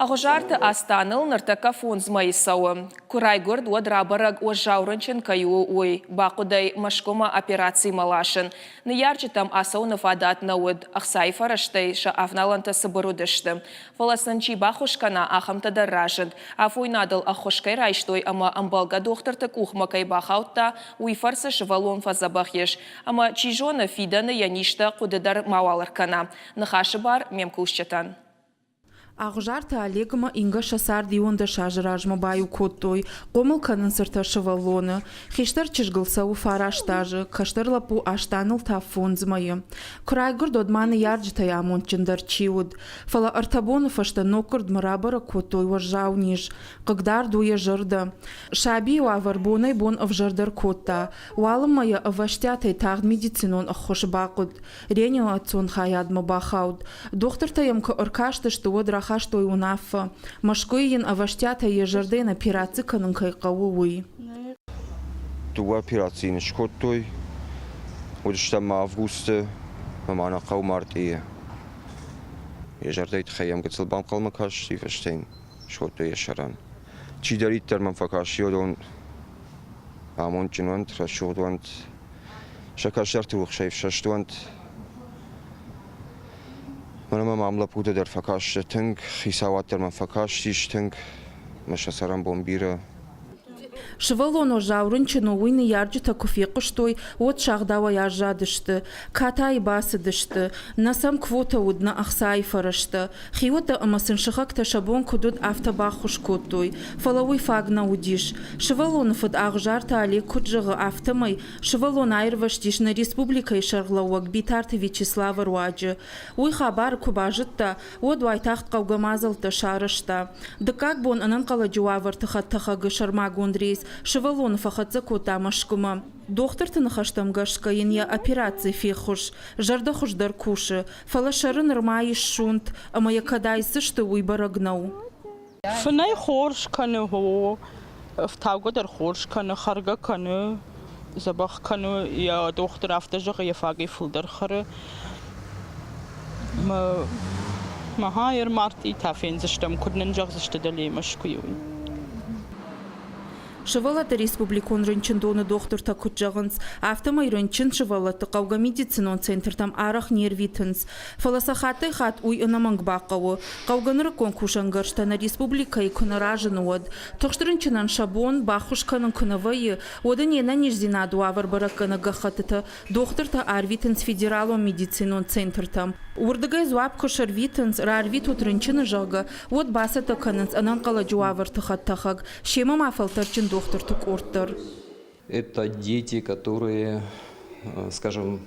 Ағыжарты астаныл ныртака фонзмай сауы. Курайгурд одрабараг ожаурынчын каю ой. Бақудай машкома операции малашын. Ниярчы там асаунов адат науд. Ақсай фараштай ша авналанта сыбырудышты. Фаласынчи бақушкана ахамтада ражыд. Афуйнадыл ахошкай райштой ама амбалга доқтырты кухмакай бақаутта уйфарсы шывалон фазабах еш. Ама чижона фиданы яништа кудыдар мауаларкана. Нахашы бар мемкушчатан. Ағжарты Олегыма инга шасар дионда шажыражма баю коттой, қомыл канын сырта шывалоны, хештар чыжгылсау фараштажы, каштар лапу аштаныл таффонзмайы. Курайгур додманы ярджыта ямон чындар чиуд, фала артабонов ашта нокурд марабара коттой вожжау ниж, қыгдар дуя жырда. Шаби уаварбонай бон авжардар котта, уалым мая аваштятай тағд медицинон ахош бақуд, реанимацион хаядма бахауд. Доктор таямка оркашты что одра хаштой унафа, машкуин аваштята ежарден операции канынкай каууи. Ту операции нешкоттой, удштам августе, мамана кау мартия. Ежардейт хаям гцелбам калмакаш сифштейн, шкоттой ешаран. Чидарит терман факашиодон, амончинвант, рашодвант, шакашартух шейф шаштвант. من معامله بوده در فکاش تنگ خیساوات در من فکاش تیش تنگ مشاسران بومبیره Шывалоно жаурынчыно уйны ярджыта куфеқыштой от шағдава яжадышты, катай басыдышты, насам квота удна ақсай фарышты, хиота амасын шықақта шабон кудуд автобахуш коттой, фалауй фагна удиш. Шывалоно фыд ағжарта алек куджығы автомай, шывалон айрваштиш на республикай шарглауак битарты Вячеслава Руаджы. Уй хабар кубажытта, от вайтахт қаугамазылты шарышта. Дыкак бон анан қала жуаварты хаттахагы шармагон рейс, Шывалон фахатса кота машкума. Доктор тынахаштам гашкаин я операции фехуш, жарда хуждар куши, фалашарын рмаи шунт, а моя кадайсы что уйбарагнау. Фнай хорш каны хо, втауга дар хорш каны харга каны, забах каны я доктор автожага я фаги фулдар хары. Махайр марти тафин заштам куднен жаг заштадали машкуюй. Шывалаты республикон рынчындоны доктор кутжағынс, автомай рынчын шывалаты қауға медицинон центртам арақ нервитінс. Фаласахаты хат уй ынаманг бақауы, қауғаныры конкушангарштана республика и күнаражын од. Тоқштырынчынан шабон, бақушканын күнавайы, одан ена нежзина дуавар бараканы ғақатыты, докторта арвитінс федералон медицинон центртам. Урдыгай зуап кушар витінс, рарвитут рынчыны жағы, от басыты канынс, анан қала жуавар тұхаттахаг, шемам афалтарчын доктор тукортер. Это дети, которые, скажем,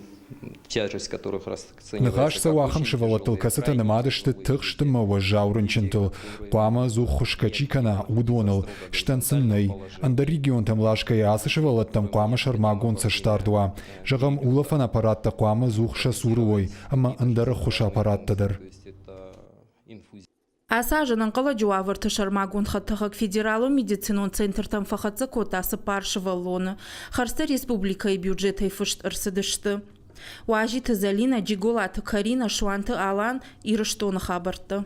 тяжесть которых расценивается. Нахашса уахам шивалатыл касата намадышты тыгштыма вожаурынчынтыл, пама зухушкачикана удоныл, штансыннай, анда регион тамлашка ясы шивалаттам қуама шармагон саштардуа, жағам улафан аппаратта қуама зухша суруой, ама андары хуш аппараттадыр. Асажынан қала жуавырты шармагун хаттахак федералу медицинон центртан фахатса котасы паршывалоны, Харста республика и бюджетай фышт ырсыдышты. Уажиты Залина, Джиголаты Карина, Шуанты Алан и Рыштоны хабарты.